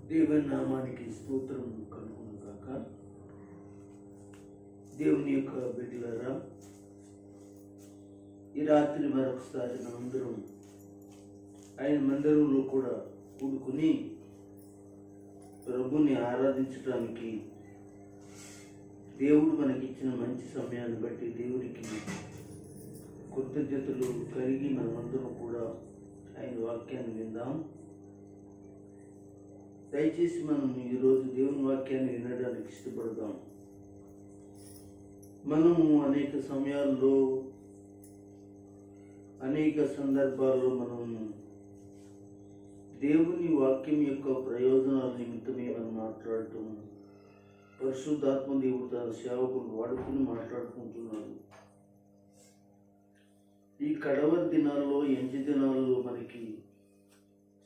దేవుని నామానికి స్తోత్రం కలుగును గాక. దేవుని యొక్క బిడ్డలారా, ఈ రాత్రి మరొకసారి మనందరం ఆయన మందిరంలో కూడా కూడుకుని ప్రభుని ఆరాధించడానికి దేవుడు మనకిచ్చిన మంచి సమయాన్ని బట్టి దేవునికి కృతజ్ఞతలు కలిగి మనమందరం కూడా ఆయన వాక్యాన్ని విందాం. దయచేసి మనం ఈరోజు దేవుని వాక్యాన్ని వినడానికి ఇష్టపడదాం. మనము అనేక సమయాల్లో అనేక సందర్భాల్లో మనము దేవుని వాక్యం యొక్క ప్రయోజనాల నిమిత్తమే మనం మాట్లాడటం, పరిశుద్ధాత్మ దేవుడు తన సేవకులు వాడుకుని మాట్లాడుకుంటున్నాడు. ఈ కడవరి దినాల్లో, ఎంచి దినాల్లో మనకి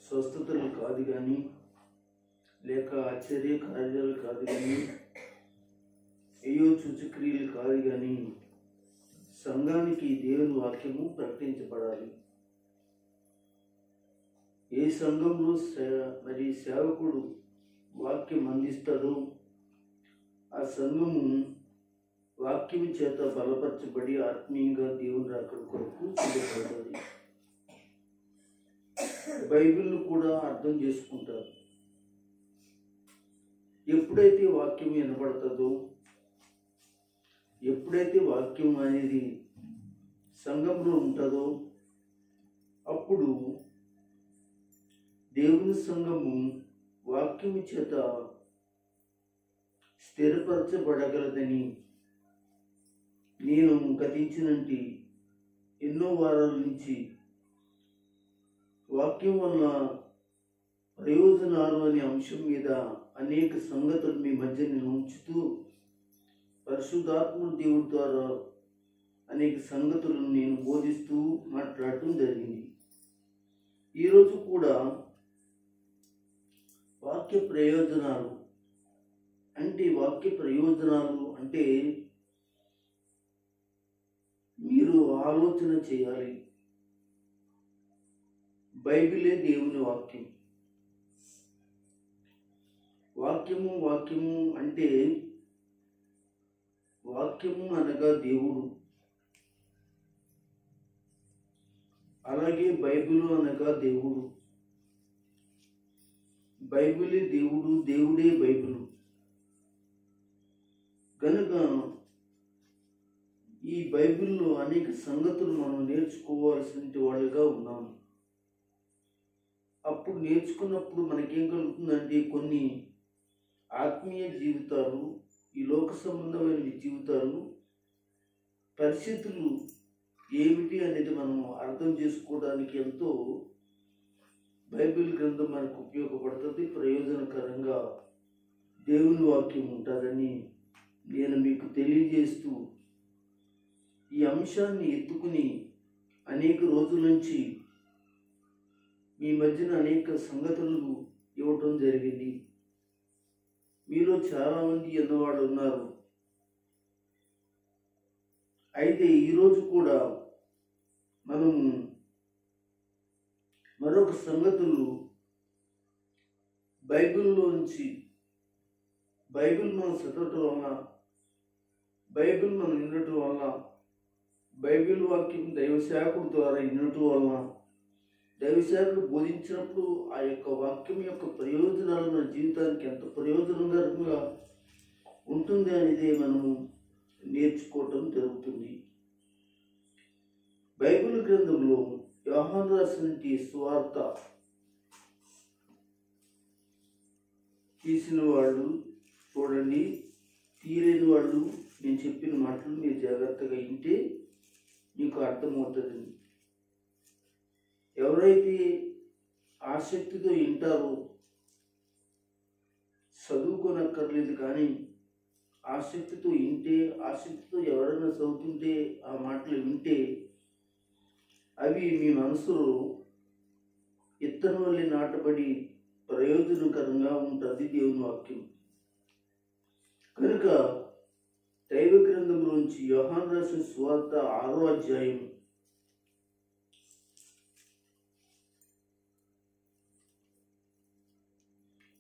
స్వస్థతలు కాదు కానీ, లేక ఆశ్చర్య కార్యాలు కాదు కానీ, అయ్యో సూచక్రియలు కాదు కానీ, సంఘానికి దేవుని వాక్యము ప్రకటించబడాలి. ఏ సంఘంలో మరి సేవకుడు వాక్యం అందిస్తాడో ఆ సంఘము వాక్యం చేత బలపరచబడి ఆత్మీయంగా దేవుని రాకడ కొరకు సిద్ధపడుతుంది. బైబిల్ను కూడా అర్థం చేసుకుంటారు. ఎప్పుడైతే వాక్యం వినబడుతుందో, ఎప్పుడైతే వాక్యం అనేది సంఘంలో ఉంటుందో, అప్పుడు దేవుని సంఘము వాక్యము చేత స్థిరపరచబడగలదని నేను గతించినట్టి ఎన్నో వారాల నుంచి వాక్యం వల్ల ప్రయోజనాలు అనే అంశం మీద అనేక సంగతులు మీ మధ్య నేను ఉంచుతూ పరిశుద్ధాత్మ దేవుడి ద్వారా అనేక సంగతులను నేను బోధిస్తూ మాట్లాడటం జరిగింది. ఈరోజు కూడా వాక్య ప్రయోజనాలు అంటే మీరు ఆలోచన చేయాలి. బైబిలే దేవుని వాక్యం. వాక్యము అంటే వాక్యము అనగా దేవుడు, అలాగే బైబిల్ అనగా దేవుడు. బైబిలే దేవుడు, దేవుడే బైబిల్. కనుక ఈ బైబిల్లో అనేక సంగతులు మనం నేర్చుకోవాల్సిన వాళ్ళుగా ఉన్నాము. అప్పుడు నేర్చుకున్నప్పుడు మనకేం కలుగుతుందంటే, కొన్ని ఆత్మీయ జీవితాలు, ఈ లోక సంబంధమైన జీవితాలు, పరిస్థితులు ఏమిటి అనేది మనం అర్థం చేసుకోవడానికి ఎంతో బైబిల్ గ్రంథం మనకు ఉపయోగపడుతుంది. ప్రయోజనకరంగా దేవుని వాక్యం ఉంటుందని నేను మీకు తెలియజేస్తూ ఈ అంశాన్ని ఎత్తుకుని అనేక రోజుల నుంచి మీ మధ్యన అనేక సంగతులు ఇవ్వటం జరిగింది. మీలో చాలామంది ఎన్నవాళ్ళు ఉన్నారు. అయితే ఈరోజు కూడా మనము మరొక సంగతులు బైబిల్లోంచి, బైబిల్ మనం చదవటం వల్ల, బైబిల్ మనం వినటం వల్ల, బైబిల్ వాక్యం దైవసేవకుడి ద్వారా వినటం వల్ల, దైవసేవకుడు బోధించినప్పుడు ఆ యొక్క వాక్యం యొక్క ప్రయోజనాలు మన జీవితానికి ఎంత ప్రయోజనకరంగా ఉంటుంది అనేది మనము నేర్చుకోవటం జరుగుతుంది. బైబిల్ గ్రంథంలో యోహాను రాసిన సువార్త తీసిన వాళ్ళు చూడండి, తీయలేని వాళ్ళు నేను చెప్పిన మాటలు మీరు జాగ్రత్తగా వింటే మీకు అర్థమవుతుంది. ఎవరైతే ఆసక్తితో వింటారో, చదువుకోనక్కర్లేదు కానీ ఆసక్తితో వింటే, ఆసక్తితో ఎవరైనా చదువుతుంటే ఆ మాటలు వింటే అవి మీ మనసులో ఇత్తనం వల్ల నాటబడి ప్రయోజనకరంగా ఉంటుంది దేవుని వాక్యం. కనుక దైవ గ్రంథంలోంచి యోహాను రాసిన సువార్త 6వ అధ్యాయం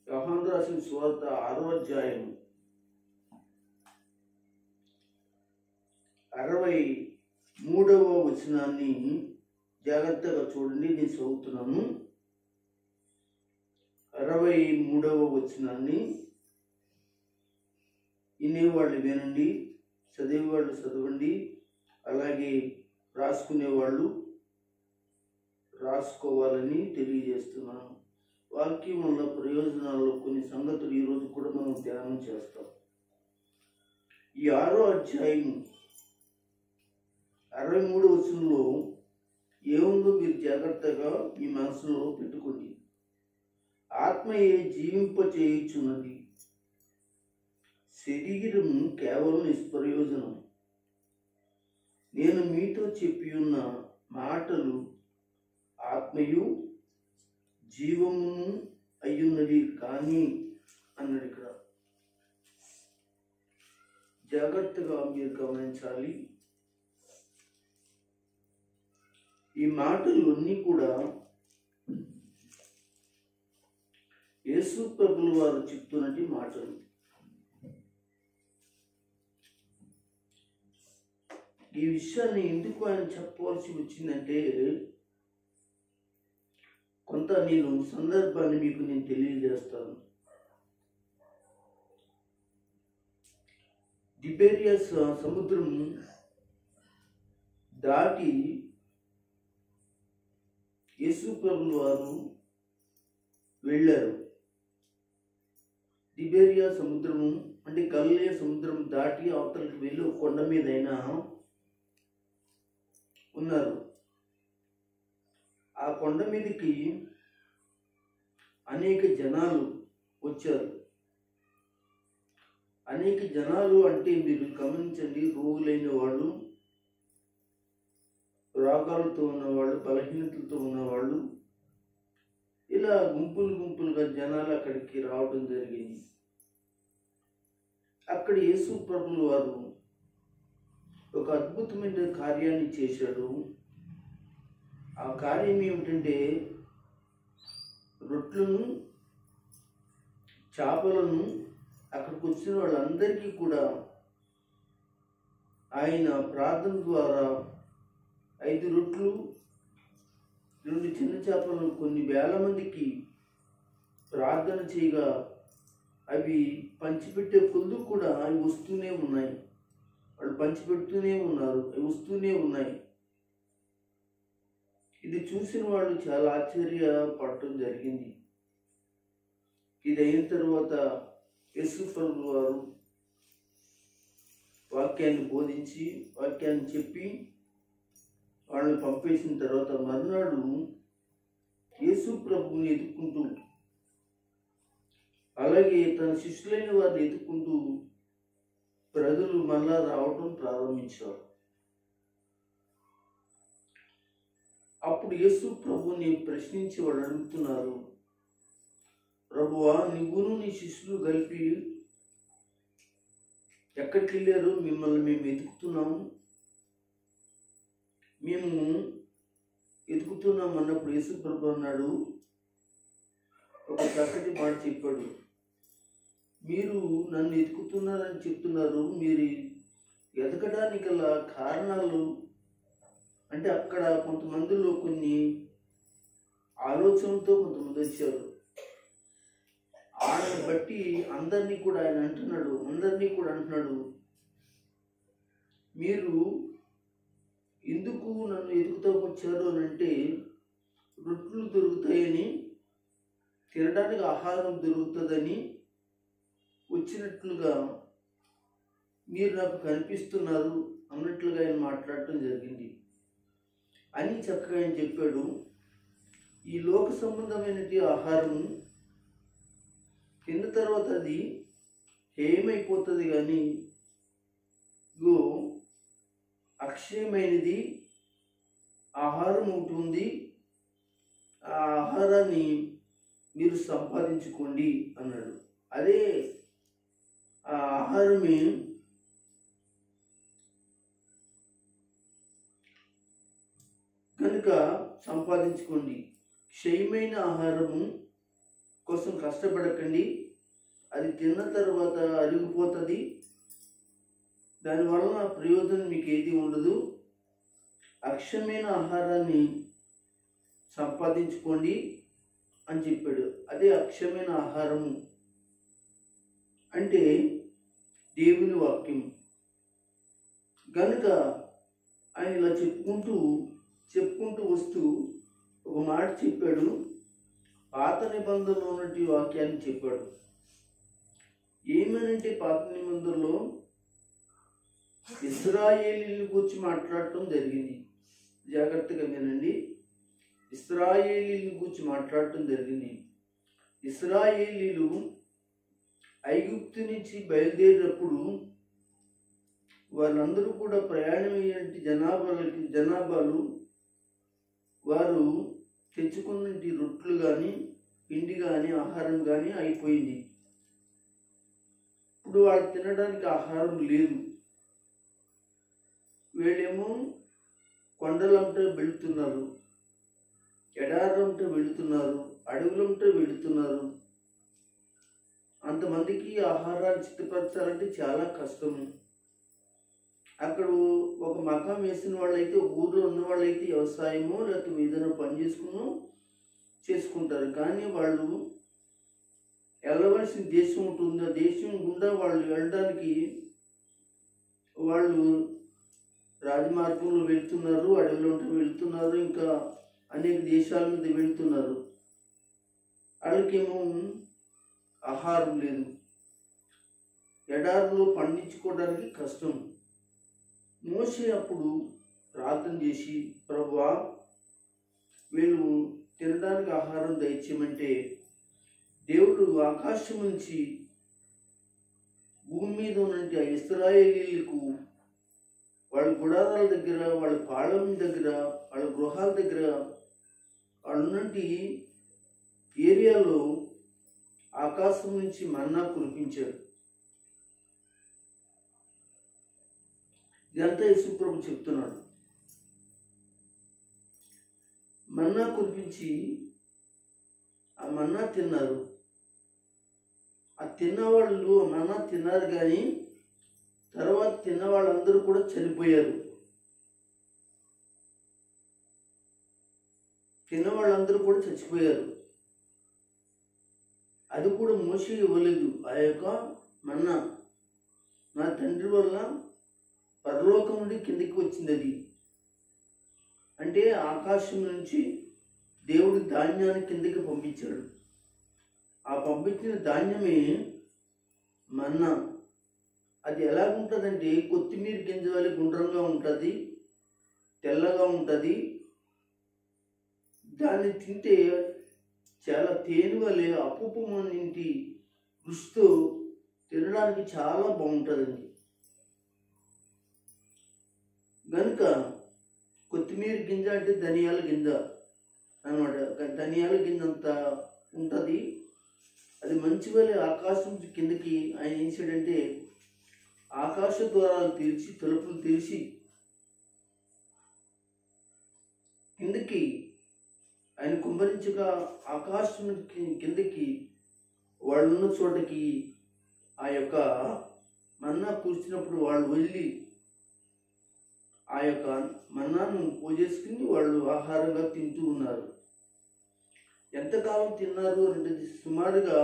యోహాను రాసిన సువార్త 6వ అధ్యాయం 63వ వచనాన్ని జాగ్రత్తగా చూడండి. నేను చదువుతున్నాను. 63వ వచనాన్ని వినేవాళ్ళు వినండి, చదివేవాళ్ళు చదవండి, అలాగే రాసుకునేవాళ్ళు రాసుకోవాలని తెలియజేస్తున్నాను. వాక్యం వల్ల ప్రయోజనాల్లో కొన్ని సంగతులు ఈరోజు కూడా మనం ధ్యానం చేస్తాం. ఈ 6వ అధ్యాయం 63వ వచనంలో ఏముందో మీరు జాగ్రత్తగా మీ మనసులో పెట్టుకోండి. ఆత్మయే జీవింపచేయుచున్నది, శరీరం కేవలం నిష్ప్రయోజనం. నేను మీతో చెప్పి ఉన్న మాటలు ఆత్మయు జీవమును అయ్యున్నవి కానీ అన్నాడు. ఇక్కడ జాగ్రత్తగా మీరు గమనించాలి. ఈ మాటలు అన్నీ కూడా యేసు ప్రభువు వారు చెప్తున్నటి మాటలు. ఈ విషయాన్ని ఎందుకు ఆయన చెప్పవలసి వచ్చిందంటే, కొంత నేను సందర్భాన్ని మీకు నేను తెలియజేస్తాను. తిబెరియస్ సముద్రం దాటి యేసు ప్రభువు వారు వెళ్ళారు. తిబెరియా సముద్రము అంటే గలిలయ సముద్రం దాటి అవతలకి వెళ్ళి ఒక కొండ మీద అయినా ఉన్నారు. ఆ కొండ మీదకి అనేక జనాలు వచ్చారు. అనేక జనాలు అంటే మీరు గమనించండి, రోగులైన వాళ్ళు, రోగాలతో ఉన్నవాళ్ళు, బలహీనతలతో ఉన్నవాళ్ళు, ఇలా గుంపులు గుంపులుగా జనాలు అక్కడికి రావడం జరిగింది. అక్కడ యేసు ప్రభువు వారు ఒక అద్భుతమైన కార్యాన్ని చేశాడు. ఆ కార్యం ఏమిటంటే, రొట్టెలను చేపలను అక్కడికి వచ్చిన వాళ్ళందరికీ కూడా ఆయన ప్రార్థన ద్వారా 5 రొట్టెలు 2 చిన్న చేపలను కొన్ని వేల మందికి ప్రార్థన చేయగా అవి పంచిపెట్టే కొద్ది కూడా అవి వస్తూనే ఉన్నాయి. వాళ్ళు పంచిపెడుతూనే ఉన్నారు, అవి వస్తూనే ఉన్నాయి. ఇది చూసిన వాళ్ళు చాలా ఆశ్చర్యపడటం జరిగింది. ఇది అయిన తర్వాత యేసు ప్రభువు వారు వాక్యాన్ని బోధించి, వాక్యాన్ని చెప్పి వాళ్ళని పంపేసిన తర్వాత మరునాడు యేసు ప్రభువుని ఎదుర్కొంటూ, అలాగే తన శిష్యులైన వారిని ఎదుర్కొంటూ ప్రజలు మళ్ళా రావడం ప్రారంభించారు. అప్పుడు యేసు ప్రభువుని ప్రశ్నించి వాళ్ళు అడుగుతున్నారు, ప్రభువా, నువ్వును నీ శిష్యులు కలిపి ఎక్కడికి వెళ్ళారు? మిమ్మల్ని మేము వెతుకుతున్నాము, మేము ఎదుగుతున్నాం అన్నప్పుడు యేసు ప్రభు అన్నాడు, ఒక చక్కటి మాట చెప్పాడు. మీరు నన్ను ఎదుగుతున్నారని చెప్తున్నారు, మీరు ఎదగడానికి గల కారణాలు అంటే అక్కడ కొంతమందిలో కొన్ని ఆలోచనలతో కొంతమంది వచ్చారు. ఆయనను బట్టి అందరినీ కూడా ఆయన అంటున్నాడు, మీరు ఎందుకు నన్ను ఎదుగుతూ వచ్చారు అని అంటే, రొట్టెలు దొరుకుతాయని, తినడానికి ఆహారం దొరుకుతుందని వచ్చినట్లుగా మీరు నాకు కనిపిస్తున్నారు అన్నట్లుగా ఆయన మాట్లాడటం జరిగింది అని చక్కగా ఆయన చెప్పాడు. ఈ లోక సంబంధమైనది ఆహారం తిన్న తర్వాత అది ఏమైపోతుంది, కానీ ఇగో అక్షయమైనది ఆహారం ఉంటుంది, ఆ ఆహారాన్ని మీరు సంపాదించుకోండి అన్నాడు. అదే ఆ ఆహారమే కనుక సంపాదించుకోండి. క్షయమైన ఆహారము కోసం కష్టపడకండి. అది తిన్న తర్వాత అరిగిపోతుంది. దానివలన ప్రయోజనం మీకు ఏది ఉండదు. అక్షయమైన ఆహారాన్ని సంపాదించుకోండి అని చెప్పాడు. అదే అక్షయమైన ఆహారము అంటే దేవుని వాక్యం. కనుక ఆయన ఇలా చెప్పుకుంటూ వస్తూ ఒక మాట చెప్పాడు. పాత నిబంధనలో ఉన్నటువంటి వాక్యాన్ని చెప్పాడు. ఏమనంటే పాత నిబంధనలో ఇశ్రాయేలీల గురించి మాట్లాడటం జరిగింది. జాగ్రత్తగా వినండి. ఇశ్రాయేలీల గురించి మాట్లాడటం జరిగింది. ఇశ్రాయేలీలు ఐగుప్తు నుంచి బయలుదేరినప్పుడు వాళ్ళందరూ కూడా ప్రయాణమయ్యేటి జనాభాలు వారు తెచ్చుకున్నటి రొట్టెలు కానీ పిండి కానీ ఆహారం కానీ అయిపోయింది. ఇప్పుడు వాళ్ళు తినడానికి ఆహారం లేదు. వీళ్ళేమో కొండలంటే వెళుతున్నారు, ఎడారులంటే వెళుతున్నారు, అడవులంటే వెళుతున్నారు. అంతమందికి ఆహారాన్ని సిద్ధపరచాలంటే చాలా కష్టము. అక్కడ ఒక మకాం వేసిన వాళ్ళైతే, ఊర్లో ఉన్న వాళ్ళైతే వ్యవసాయమో లేకపోతే ఏదైనా పని చేసుకుంటారు. కానీ వాళ్ళు వెళ్ళవలసిన దేశం ఉంటుంది. ఆ దేశం గుండా వాళ్ళు వెళ్ళడానికి వాళ్ళు రాజమార్గంలో వెళ్తున్నారు, అడవిలో వెళ్తున్నారు, ఇంకా అనేక దేశాల మీద వెళ్తున్నారు. వాళ్ళకేమో ఆహారం లేదు. ఎడారిలో పండించుకోవడానికి కష్టం. మోషే అప్పుడు ప్రార్థన చేసి, ప్రభువా వీళ్ళు తినడానికి ఆహారం దయచేయమంటే దేవుడు ఆకాశం నుంచి భూమి మీద ఉన్నటువంటి ఆ ఇశ్రాయేలీలకు వాళ్ళ గుడారాల దగ్గర, వాళ్ళ పాళెం దగ్గర, వాళ్ళ గృహాల దగ్గర, వాళ్ళు ఉన్నటువంటి ఏరియాలో ఆకాశం నుంచి మన్నా కురిపించాడు. ఇదంతా యేసుప్రభు చెప్తున్నాడు. మన్నా కురిపించి ఆ మన్నా తిన్నారు. ఆ తిన్నవాళ్ళు మన్నా తిన్నారు, కానీ తర్వాత తిన్న వాళ్ళందరూ కూడా చనిపోయారు. తిన్నవాళ్ళందరూ కూడా చచ్చిపోయారు. అది కూడా మోషే ఇవ్వలేదు. ఆ యొక్క మన్నా నా తండ్రి వల్ల పరలోకం నుండి కిందికి వచ్చింది. అది అంటే ఆకాశం నుంచి దేవుడు ధాన్యాన్ని కిందకి పంపించాడు. ఆ పంపించిన ధాన్యమే మన్నా. అది ఎలాగుంటుందంటే కొత్తిమీర గింజ వల్ల గుండ్రంగా ఉంటుంది, తెల్లగా ఉంటుంది. దాన్ని తింటే చాలా తేనె వలె అపుపమనింటి రుచితో తినడానికి చాలా బాగుంటుందండి. కనుక కొత్తిమీర గింజ అంటే ధనియాల గింజ అన్నమాట. ధనియాల గింజ అంత ఉంటుంది. అది మంచి వలె ఆకాశం కిందకి ఆయన ఏం చేశాడంటే ఆకాశ ద్వారాలు తెరిచి, తలుపులు తెరిచి కిందకి ఆయన కుమ్మరించగా ఆకాశం కిందకి వాళ్ళున్న చోటకి ఆ యొక్క మన్నా కూర్చున్నప్పుడు వాళ్ళు వెళ్ళి ఆ యొక్క మన్నాను పూజేసుకుని వాళ్ళు ఆహారంగా తింటూ ఉన్నారు. ఎంతకాలం తిన్నారు అంటే సుమారుగా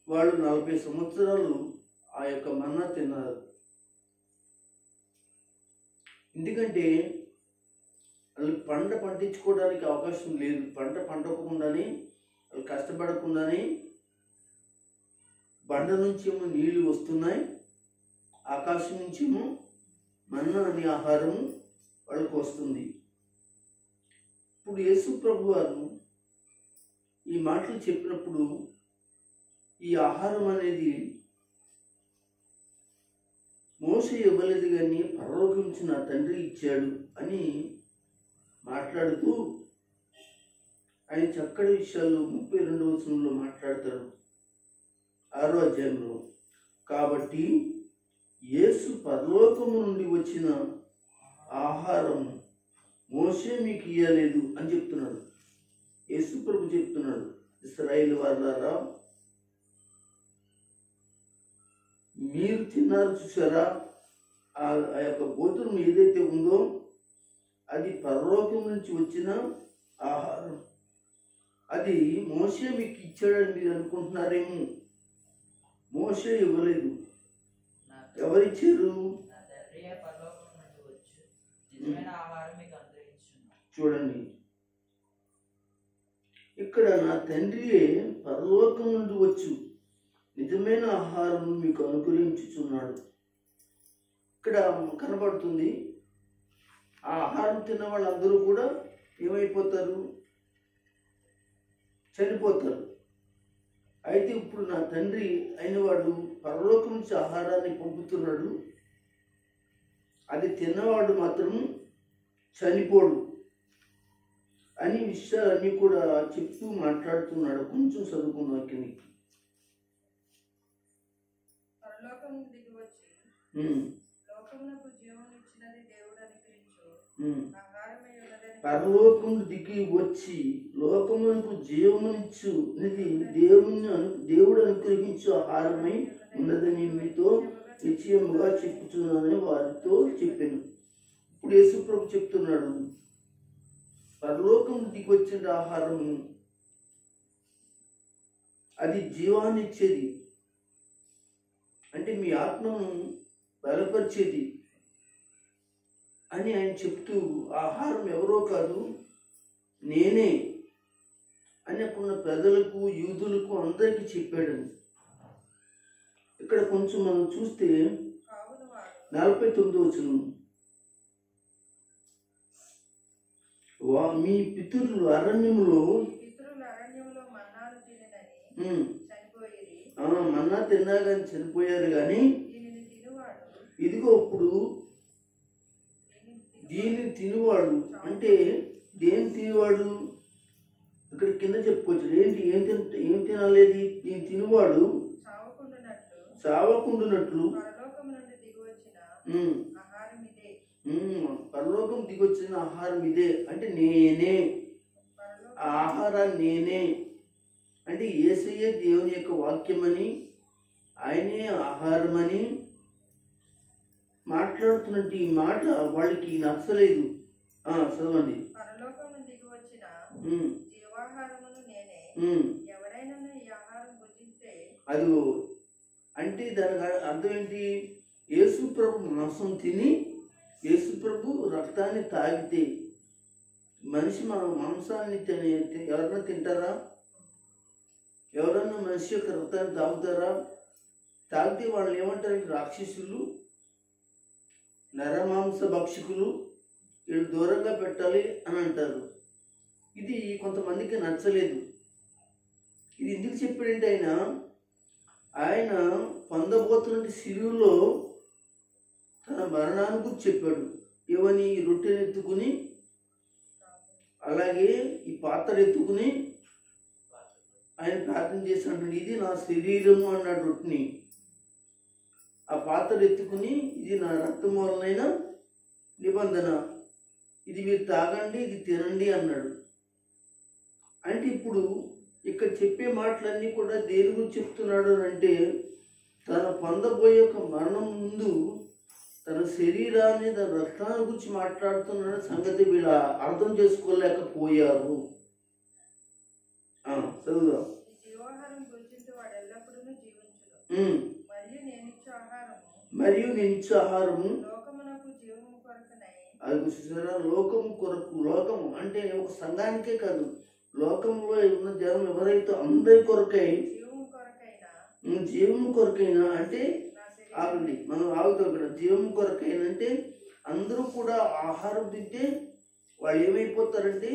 వాళ్ళు 40 సంవత్సరాలు ఆ యొక్క మన్నా తిన్నారు. ఎందుకంటే వాళ్ళు పండించుకోవడానికి అవకాశం లేదు. పండకుండానే వాళ్ళు కష్టపడకుండానే బండ నుంచేమో నీళ్లు వస్తున్నాయి, ఆకాశం నుంచేమో మన్నా అనే ఆహారం వాళ్ళకు వస్తుంది. ఇప్పుడు యేసు ప్రభు వారు ఈ మాటలు చెప్పినప్పుడు ఈ ఆహారం అనేది మోషే ఇవ్వలేదు, కానీ పరలోకం నుంచి నా తండ్రి ఇచ్చాడు అని మాట్లాడుతూ ఆయన చక్కటి విషయాలు 32వ వచనంలో మాట్లాడతాడు. 6వ అధ్యాయంలో, కాబట్టి యేసు పరలోకము నుండి వచ్చిన ఆహారం మోషే మీకు ఇయ్యలేదు అని చెప్తున్నాడు. యేసు ప్రభు చెప్తున్నాడు. ఇశ్రాయేలు వారలారా, మీరు తిన్నారు చూసారా, ఆ యొక్క భోజనం ఏదైతే ఉందో అది పరలోకం నుంచి వచ్చిన ఆహారం. అది మోషే మీకు ఇచ్చాడని మీరు అనుకుంటున్నారేమో. మోషే ఇవ్వలేదు. ఎవరిచ్చారు? చూడండి, ఇక్కడ నా తండ్రియే పరలోకం నుండి వచ్చు నిజమైన ఆహారం మీకు అనుగ్రహించుచున్నాడు. ఇక్కడ కనబడుతుంది, ఆ ఆహారం తిన్న వాళ్ళందరూ కూడా ఏమైపోతారు? చనిపోతారు. అయితే ఇప్పుడు నా తండ్రి అయినవాడు పరలోకం నుంచి ఆహారాన్ని పంపుతున్నాడు. అది తిన్నవాడు మాత్రం చనిపోడు అని విషయాలన్నీ కూడా చెప్తూ మాట్లాడుతున్నాడు. కొంచెం చదువుకున్నాం కిందకి. పరలోకం దిగి వచ్చి లోకమునకు జీవమునిచ్చు దేవుడు అనుగ్రహించు ఆహారమై ఉన్నదని మీతో నిశ్చయముగా చెప్పుతున్నానని వారితో చెప్పాను. ఇప్పుడు యేసుప్రభు చెప్తున్నాడు, పరలోకం దిగి వచ్చిన ఆహారము అది జీవాన్ని ఇచ్చేది, అంటే మీ ఆత్మను బలపరిచేది అని ఆయన చెప్తూ, ఆహారం ఎవరో కాదు నేనే అని అక్కడున్న ప్రజలకు, యూదులకు అందరికీ చెప్పాడని. ఇక్కడ కొంచెం మనం చూస్తే 49వ వచనం, మీ పితరులు అరణ్యములో మన్నా తిన్నా కానీ చనిపోయారు, కానీ ఇదిగో ఇప్పుడు దీన్ని తినేవాడు, అంటే దేని తినేవాడు ఇక్కడ కింద చెప్పుకోవచ్చు. ఏంటి ఏం తినాలేది? దీన్ని తినేవాడు చావకుండునట్లు పరలోకం దిగొచ్చిన ఆహారం ఇదే, అంటే నేనే ఆ ఆహారాన్ని, నేనే అంటే యేసయ్యే దేవుని యొక్క వాక్యమని, ఆయనే ఆహారమని మాట్లాడుతున్నట్టు ఈ మాట వాళ్ళకి నచ్చలేదు. చదవండి. అది అంటే దానికి అర్థం ఏంటి? యేసు ప్రభు మాంసం తిని యేసు ప్రభు రక్తాన్ని తాగితే, మనిషి మాంసాన్ని ఎవరన్నా తింటారా? ఎవరన్నా మనిషి యొక్క రక్తాన్ని తాగుతారా? తాగితే వాళ్ళు ఏమంటారంటే రాక్షసులు, నరమాంస భక్షకులు, వీళ్ళు దూరంగా పెట్టాలి అని అంటారు. ఇది కొంతమందికి నచ్చలేదు. ఇది ఎందుకు చెప్పాడంటే ఆయన పొందబోతున్న సిలువలో తన మరణాన్ని గురించి చెప్పాడు. ఏమని? రొట్టెను ఎత్తుకుని, అలాగే ఈ పాత్ర ఎత్తుకుని ఆయన ప్రార్థన చేసినట్టు, ఇది నా శరీరము అన్నాడు రొట్టెని. ఆ పాత్ర ఎత్తుకుని, ఇది నా రక్తం వలనైన నిబంధన, ఇది మీరు తాగండి, ఇది తినండి అన్నాడు. అంటే ఇప్పుడు ఇక్కడ చెప్పే మాటలన్నీ కూడా దేని గురించి చెప్తున్నాడు అంటే, తన పొందబోయే యొక్క మరణం ముందు తన శరీరాన్ని, తన రక్తాన్ని గురించి మాట్లాడుతున్న సంగతి వీళ్ళు అర్థం చేసుకోలేకపోయారు. చదువుదాం. మరియు నేను ఇచ్చే ఆహారము అది చూసారా, లోకము కొరకు. లోకము అంటే ఒక సంఘానికే కాదు, లోకంలో ఉన్న జనం ఎవరైతే అందరి కొరకై, జీవము కొరకైనా అంటే ఆగండి, మనం ఆగుతాం ఇక్కడ. జీవము కొరకైనా అంటే అందరూ కూడా ఆహారం తింటే వాళ్ళు ఏమైపోతారంటే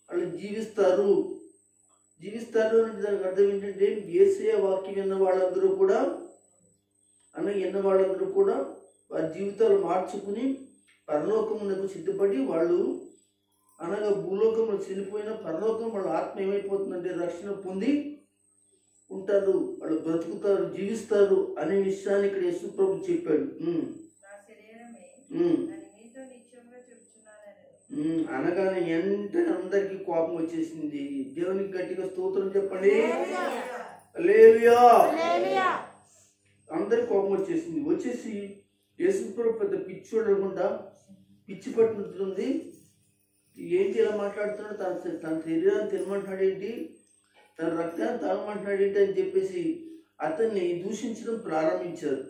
వాళ్ళు జీవిస్తారు. అంటే దానికి అర్థం ఏంటంటే, యేసయ్య వాక్యం విన్న వాళ్ళందరూ కూడా వారి జీవితాలు మార్చుకుని పరలోకమునకు సిద్ధపడి, వాళ్ళు అనగా భూలోకంలో చనిపోయిన పరలోకం వాళ్ళ ఆత్మ ఏమైపోతుందంటే రక్షణ పొంది ఉంటారు, వాళ్ళు బ్రతుకుతారు, జీవిస్తారు అనే విషయాన్ని ఇక్కడ యేసు ప్రభు చెప్పాడు. అనగానే వెంటనే అందరికీ కోపం వచ్చేసింది. దేవునికి గట్టిగా స్తోత్రం చెప్పండి. హల్లెలూయా. అందరికి కోపం వచ్చేసింది. వచ్చేసి యేసుప్రభు పెద్ద పిచ్చోడు అనుకుంటా, పిచ్చి పట్టుతుంది. ఏంటి ఇలా మాట్లాడుతున్నాడు, తన శరీరాన్ని తినమంటున్నాడు ఏంటి, తన రక్తాన్ని తాగమంటున్నాడు ఏంటి అని చెప్పేసి అతన్ని దూషించడం ప్రారంభించారు.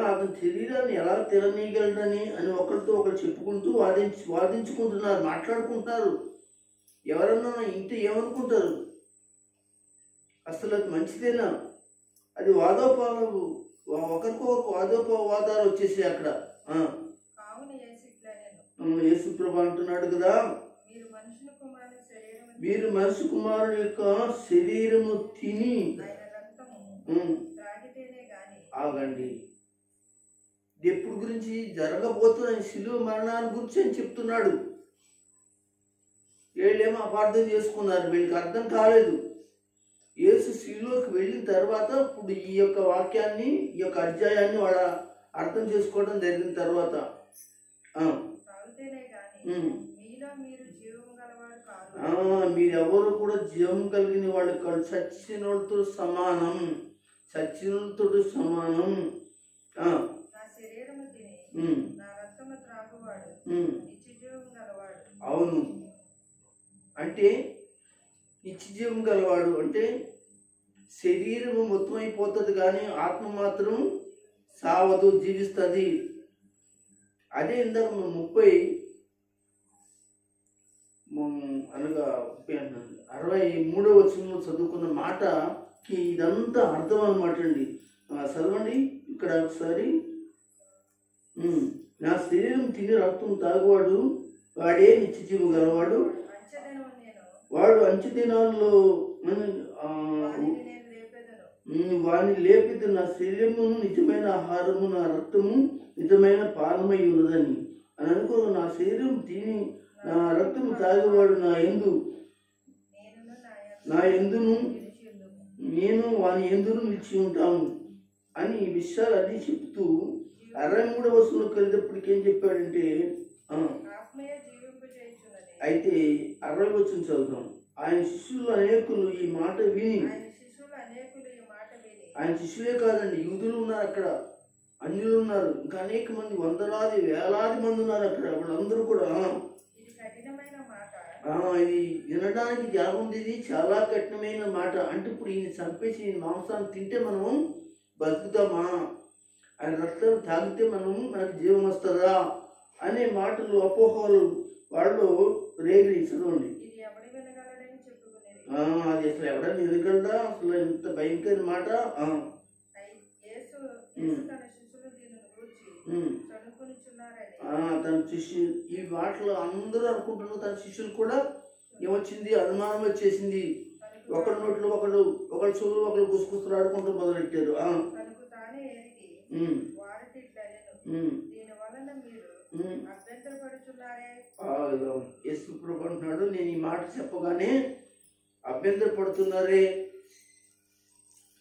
అతని శరీరాన్ని ఎలా తిననీయగలడని అని ఒకరితో ఒకరు చెప్పుకుంటూ వాదించుకుంటున్నారు, మాట్లాడుకుంటున్నారు. ఎవరన్నా ఇంటి ఏమనుకుంటారు, అసలు అది మంచిదేనా? అది వాదోపాలు, ఒకరికొకరు వాదోపవాదాలు వచ్చేసాయి అక్కడ. యేసుప్రభు అంటున్నాడు కదా, మీరు మనిషి కుమారుడు యొక్క శరీరము తిని ఆగండి. ఎప్పుడు గురించి జరగబోతున్న శిలువ మరణాన్ని గురించి అని చెప్తున్నాడు. వీళ్ళేమో అపార్థం చేసుకున్నారు, వీళ్ళకి అర్థం కాలేదు. యేసు శిలువకి వెళ్ళిన తర్వాత ఇప్పుడు ఈ యొక్క వాక్యాన్ని, ఈ యొక్క అధ్యాయాన్ని వాళ్ళ అర్థం చేసుకోవడం జరిగిన తర్వాత మీరెవరు కూడా జీవం కలిగిన వాళ్ళు కాదు, చచ్చినోళ్ళతో సమానం, చచ్చినోళ్ళతో సమానం. అవును, అంటే నిత్యజీవం గలవాడు అంటే శరీరం మొత్తం అయిపోతుంది కానీ ఆత్మ మాత్రం సావదు, జీవిస్తుంది. అదే ఇందాక 30 అనగా 63వ వచనంలో చదువుకున్న మాటకి ఇదంతా అర్థం అన్నమాట అండి. చదవండి ఇక్కడ ఒకసారి. నా శరీరం తిని రక్తం తాగువాడు వాడే నిత్యజీవం గలవాడు, వాడు అంచె దినాల్లో వాని లేపితే నా శరీరము నిజమైన ఆహారము, నా రక్తము నిజమైన పానమై ఉన్నదని అని అనుకో. నా శరీరం తిని నా రక్తము తాగేవాడు నా ఎందును నేను వాని ఎందును నిలిచి ఉంటాను అని ఈ విషయాలు అన్ని చెప్తూ 63వ వచనంలోకి వెళ్ళేటప్పటికి ఏం చెప్పాడంటే, అయితే 60వ వచనం చదువుతాం. ఆయన శిష్యులు అనేకులు ఈ మాట విని, ఆయన శిష్యులే కాదండి, యూదులు ఉన్నారు అక్కడ, అన్యులు ఉన్నారు, ఇంకా అనేక మంది, వందలాది వేలాది మంది ఉన్నారు అక్కడ. వాళ్ళందరూ కూడా ఇది వినడానికి జాగుంది, ఇది చాలా కఠినమైన మాట. అంటే ఇప్పుడు ఈయన చంపేసి ఈయన మాంసాన్ని తింటే మనం బతుకుతామా, ఆయన రక్తం తాగితే మనకు జీవం వస్తుందా అనే మాటలు, అపోహలు వాళ్ళు రేగి. చదవండి, అది అసలు ఎవడని ఎదుగలదా, అసలు ఎంత భయంకర మాట. తన శిష్యులు ఈ మాటలు అందరూ అనుకుంటున్నారు. తన శిష్యులు కూడా ఏమొచ్చింది, అనుమానం వచ్చేసింది. ఒకరి నోట్లో ఒకళ్ళు చెవులు ఒకళ్ళు గుసగుసలు ఆడుకుంటూ మొదలెట్టారు. యేసుప్రభు అంటున్నాడు, నేను ఈ మాట చెప్పగానే అభ్యంతర పడుతున్నారే.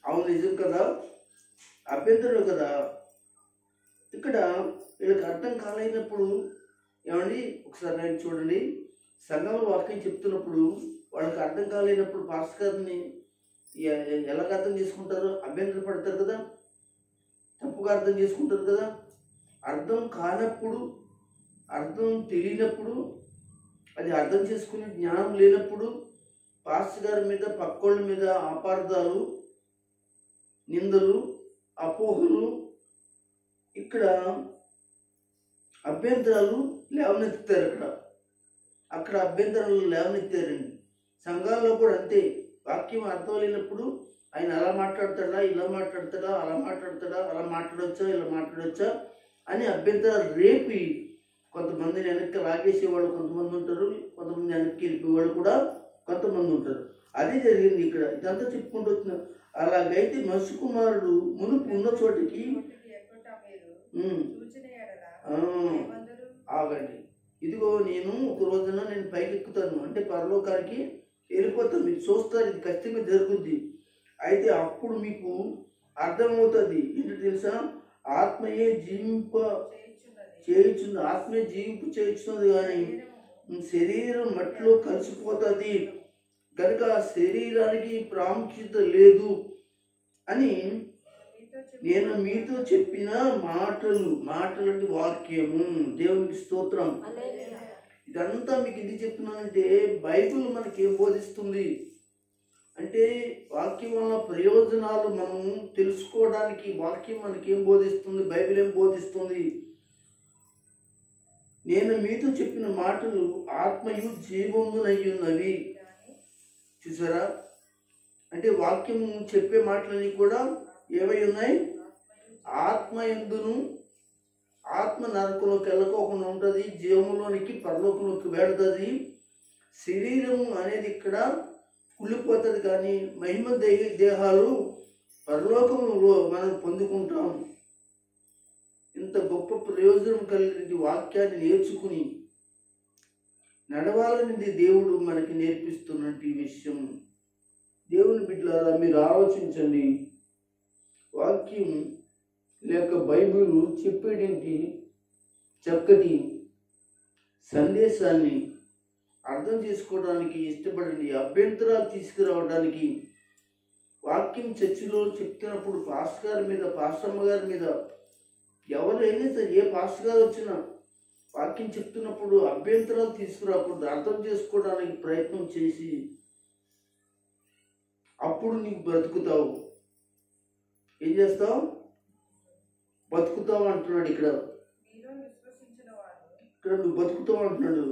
అవును, నిజం కదా, అభ్యంతరం కదా. ఇక్కడ వీళ్ళకి అర్థం కాలేనప్పుడు ఏమండి, ఒకసారి నేను చూడండి, సంఘంలో వాక్యం చెప్తున్నప్పుడు వాళ్ళకి అర్థం కాలేనప్పుడు పాస్టర్ గారిని ఎలాగ అర్థం చేసుకుంటారు? అభ్యంతర పడతారు కదా, తప్పుగా అర్థం చేసుకుంటారు కదా. అర్థం కానప్పుడు, అర్థం తెలియనప్పుడు, అది అర్థం చేసుకునే జ్ఞానం లేనప్పుడు పాస్టర్ గారి మీద, పక్కోళ్ళ మీద అపార్థాలు, నిందలు, అపోహలు, ఇక్కడ అభ్యంతరాలు లేవనెత్తారు. అక్కడ అభ్యంతరాలు లేవనెత్తారండి. సంఘాల్లో కూడా అంతే. వాక్యం అర్థం లేనప్పుడు ఆయన అలా మాట్లాడతాడా, ఇలా మాట్లాడతాడా, అలా మాట్లాడతాడా, అలా మాట్లాడొచ్చా, ఇలా మాట్లాడొచ్చా అని అభ్యంతరాలు రేపి కొంతమందిని వెనక్కి లాగేసేవాళ్ళు కొంతమంది ఉంటారు, కొంతమంది వెనక్కి వెళ్ళిపోయేవాళ్ళు కూడా కొంతమంది ఉంటారు. అదే జరిగింది ఇక్కడ. ఇదంతా చెప్పుకుంటూ వచ్చిన. అలాగైతే మనిషి కుమారుడు మునుపు ఉన్న చోటికి ఆగండి, ఇదిగో నేను ఒక రోజున నేను పైకి ఎక్కుతాను, అంటే పరలోకానికి వెళ్ళిపోతాను, మీరు చూస్తారు, ఇది ఖచ్చితంగా జరుగుద్ది. అయితే అప్పుడు మీకు అర్థమవుతుంది. ఏంటో తెలుసా? ఆత్మయే జీవింప చేయుచుంది, ఆత్మయే జీవింపు చేయుచున్నది, కానీ శరీరం మట్టిలో కలిసిపోతుంది కనుక శరీరానికి ప్రాముఖ్యత లేదు అని నేను మీతో చెప్పిన మాటలు అంటే వాక్యము. దేవునికి స్తోత్రం. ఇదంతా మీకు ఎందుకు చెప్తున్నానంటే బైబిల్ మనకి ఏం బోధిస్తుంది అంటే వాక్యం వల్ల ప్రయోజనాలు మనం తెలుసుకోవడానికి వాక్యం మనకి ఏం బోధిస్తుంది, బైబిల్ ఏం బోధిస్తుంది. నేను మీతో చెప్పిన మాటలు ఆత్మయు జీవమునయ్యున్నవి. చూసారా? అంటే వాక్యం చెప్పే మాటలన్నీ కూడా ఏవై ఉన్నాయి? ఆత్మయందును, ఆత్మ నరకంలోకి వెళ్ళకోకుండా ఉంటుంది, జీవంలోనికి పరలోకంలోకి వెళుతుంది. శరీరం అనేది ఇక్కడ కుళ్ళిపోతుంది, కానీ మహిమ దేహాలు పరలోకంలో మనం పొందుకుంటాం. ఇంత గొప్ప ప్రయోజనం కలిగిన వాక్యాన్ని నేర్చుకుని నడవాలనేది దేవుడు మనకి నేర్పిస్తున్నట్టు విషయం. దేవుని బిడ్డలారా, మీరు ఆలోచించండి. వాక్యం లేక బైబిల్ చెప్పేటువంటి చక్కటి సందేశాన్ని అర్థం చేసుకోవడానికి ఇష్టపడండి. అభ్యంతరాలు తీసుకురావడానికి వాక్యం చర్చిలో చెప్తున్నప్పుడు పాస్టర్ గారి మీద, పాస్టమ్మ గారి మీద, ఎవరైనా సరే ఏ పాస్టర్ గారు వచ్చినా వాక్యం చెప్తున్నప్పుడు అభ్యంతరాలు తీసుకురాకూడదు. అర్థం చేసుకోవడానికి ప్రయత్నం చేసి అప్పుడు నీకు బ్రతుకుతావు. ఏం చేస్తావు? బతుకుతావు అంటున్నాడు. ఇక్కడ నువ్వు బతుకుతావు అంటున్నాడు.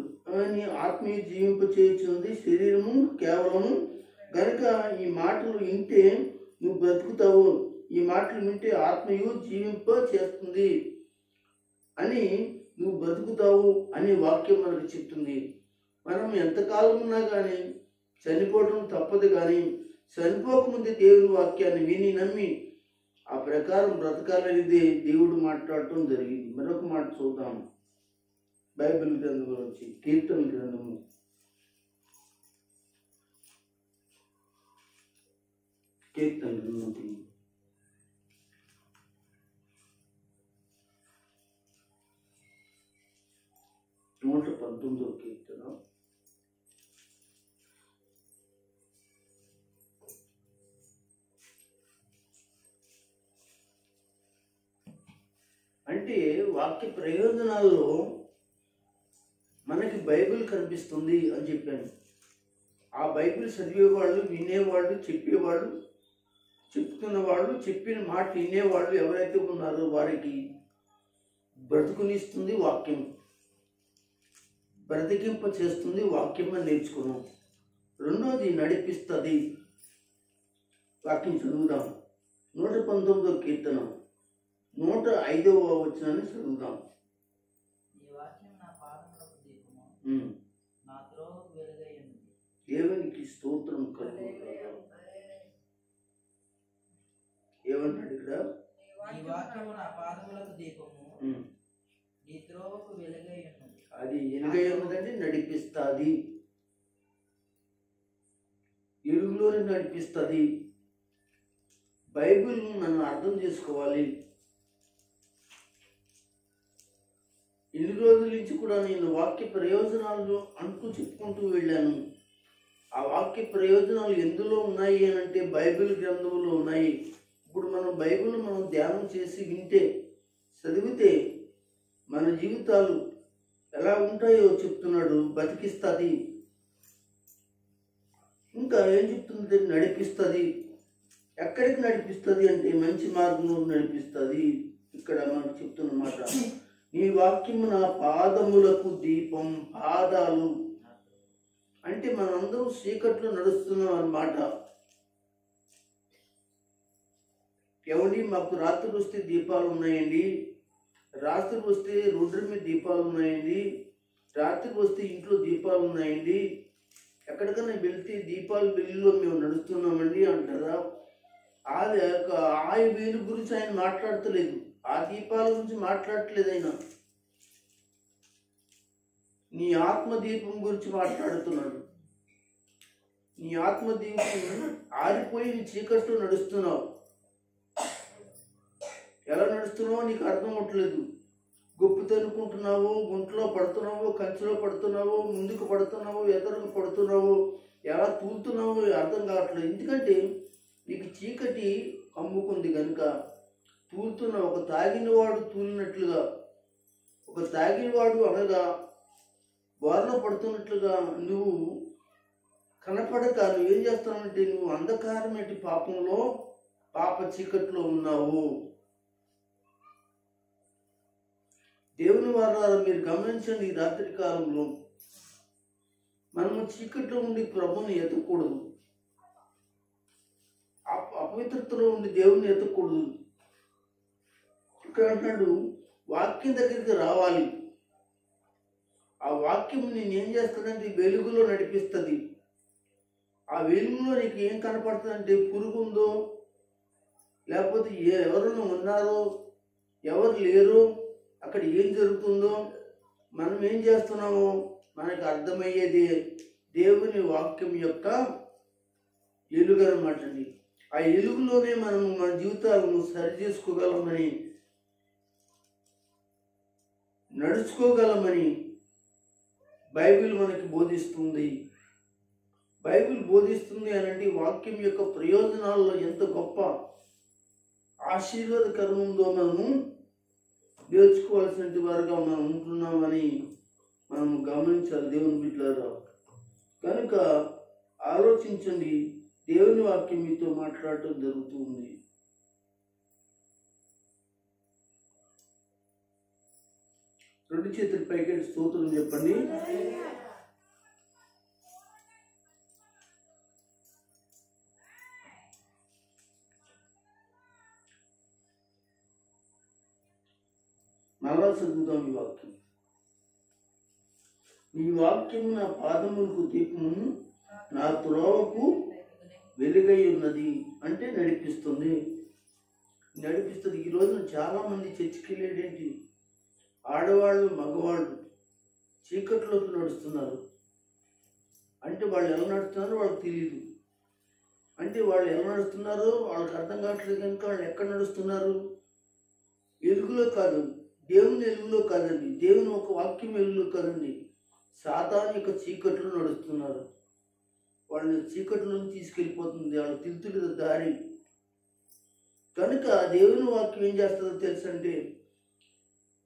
నీ ఆత్మీయ జీవింప చేయుచున్నది శరీరము కేవలము గనుక ఈ మాటలు వింటే నువ్వు బ్రతుకుతావు. ఈ మాటలు వింటే ఆత్మయు జీవింప చేస్తుంది అని నువ్వు బ్రతుకుతావు అని వాక్యం మనకు చెప్తుంది. మనం ఎంతకాలం ఉన్నా కానీ చనిపోవడం తప్పదు, కానీ చనిపోకముందే దేవుని వాక్యాన్ని విని నమ్మి ఆ ప్రకారం బ్రతకాలనేది దేవుడు మాట్లాడటం జరిగింది. మరొక మాట చూద్దాం. బైబిల్ గ్రంథం గురించి కీర్తన గ్రంథము 119వ కీర్తన. అంటే వాక్య ప్రయోజనాల్లో మనకి బైబిల్ కనిపిస్తుంది అని చెప్పాను. ఆ బైబిల్ చదివేవాళ్ళు, వినేవాళ్ళు, చెప్పేవాళ్ళు, చెప్తున్నవాళ్ళు, చెప్పిన మాట వినేవాళ్ళు ఎవరైతే ఉన్నారో వారికి బ్రతుకునిస్తుంది వాక్యం, బ్రతికింప చేస్తుంది వాక్యం అని నేర్చుకున్నాం. రెండోది నడిపిస్తుంది. వాక్యం చదువుదాం. 119వ కీర్తన 105వ వచనాన్ని చదువుదాం. దేవునికి స్తోత్రం కలుగును. ఏమన్నాడు ఇక్కడ? అది ఎలుగై ఉన్నదంటే నడిపిస్తుంది, ఎలుగులోనే నడిపిస్తుంది. బైబిల్ మనం అర్థం చేసుకోవాలి. ఇన్ని రోజుల నుంచి కూడా నేను వాక్య ప్రయోజనాలు అంటూ చెప్పుకుంటూ వెళ్ళాను. ఆ వాక్య ప్రయోజనాలు ఎందులో ఉన్నాయి అని అంటే బైబిల్ గ్రంథంలో ఉన్నాయి. ఇప్పుడు మనం బైబిల్ మనం ధ్యానం చేసి వింటే, చదివితే మన జీవితాలు ఎలా ఉంటాయో చెప్తున్నాడు. బతికిస్తుంది. ఇంకా ఏం చెప్తుంది? నడిపిస్తుంది. ఎక్కడికి నడిపిస్తుంది అంటే మంచి మార్గంలో నడిపిస్తుంది. ఇక్కడ మనకు చెప్తున్న మాట, నీ వాక్యము నా పాదములకు దీపం. పాదాలు అంటే మనందరం చీకట్లో నడుస్తున్నాం అన్నమాట. ఎవరి మాకు రాత్రి వస్తే దీపాలు ఉన్నాయండి, రాత్రి వస్తే రోడ్డు మీద దీపాలు ఉన్నాయండి, రాత్రి వస్తే ఇంట్లో దీపాలు ఉన్నాయండి, ఎక్కడికైనా వెళ్తే దీపాలు వెలుగులో మేము నడుస్తున్నామండి అంటారా? ఆ వీరి గురించి ఆయన మాట్లాడతలేదు. ఆ దీపాల గురించి మాట్లాడట్లేదు ఆయన. నీ ఆత్మదీపం గురించి మాట్లాడుతున్నాడు. నీ ఆత్మదీపం ఆరిపోయి నీ చీకట్లో నడుస్తున్నావు. నడుస్తున్నావో నీకు అర్థం అవ్వట్లేదు. గొప్ప తనుకుంటున్నావు, గుంటలో పడుతున్నావు, కంచెలో పడుతున్నావు, ముందుకు పడుతున్నావు, ఎదురుకు పడుతున్నావు, ఎలా తూలుతున్నావు అర్థం కావట్లేదు. ఎందుకంటే నీకు చీకటి కమ్ముకుంది కనుక తూలుతున్న ఒక తాగినవాడు తూలినట్లుగా, ఒక తాగినవాడు అనగా బారిన పడుతున్నట్లుగా నువ్వు కనపడక నువ్వు ఏం చేస్తావంటే నువ్వు అంధకారమేటి పాపంలో, పాప చీకట్లో ఉన్నావు. దేవుని వారాలు మీరు గమనించండి. ఈ రాత్రి కాలంలో మనము చీకట్లో ఉండి ప్రభుని ఎత్తకూడదు, అపవిత్రతలో ఉండి దేవుని ఎత్తకూడదు. ఇక్కడ అంటాడు వాక్యం దగ్గరికి రావాలి. ఆ వాక్యం నేను ఏం చేస్తుందంటే వెలుగులో నడిపిస్తుంది. ఆ వెలుగులో నీకు ఏం కనపడుతుందంటే పురుగు ఉందో, లేకపోతే ఎవరైనా ఉన్నారో, ఎవరు లేరో, అక్కడ ఏం జరుగుతుందో, మనం ఏం చేస్తున్నామో మనకు అర్థమయ్యేది దేవుని వాక్యం యొక్క ఎలుగు అనమాట అండి. ఆ ఎలుగులోనే మనము మన జీవితాలను సరి చేసుకోగలమని, నడుచుకోగలమని బైబిల్ మనకి బోధిస్తుంది. బైబిల్ బోధిస్తుంది అనంటే వాక్యం యొక్క ప్రయోజనాల్లో ఎంత గొప్ప ఆశీర్వాదకరం ఉందో మనము నేర్చుకోవాల్సిన వారుగా మనం ఉంటున్నామని మనం గమనించాలి దేవుని బిడ్డలారా. కనుక ఆలోచించండి, దేవుని వాక్యం మీతో మాట్లాడటం జరుగుతుంది. రెండు చేతులు పైకెట్టి స్తోత్రం చెప్పండి. మరలా చదువుతాం ఈ వాక్యం. ఈ వాక్యం నా పాదములకు దీపమును, నా త్రోవకు వెలుగై ఉన్నది. అంటే నడిపిస్తుంది. ఈ రోజున చాలా మంది చర్చికి వెళ్ళేటేంటి, ఆడవాళ్ళు మగవాళ్ళు చీకట్లోకి నడుస్తున్నారు. అంటే వాళ్ళు ఎలా నడుస్తున్నారో వాళ్ళకి తెలియదు. అంటే వాళ్ళు ఎలా నడుస్తున్నారో వాళ్ళకి అర్థం కావట్లేదు. కనుక వాళ్ళు ఎక్కడ నడుస్తున్నారు? వెలుగులో కాదు, దేవుని వెలుగులో కాదండి, దేవుని ఒక వాక్యం వెలుగులో కాదండి, సాతాను యొక్క చీకట్లో నడుస్తున్నారు. వాళ్ళని చీకట్లోకి తీసుకెళ్ళిపోతుంది వాళ్ళు తిరుగుతున్న దారి. కనుక దేవుని వాక్యం ఏం చేస్తుందో తెలుసంటే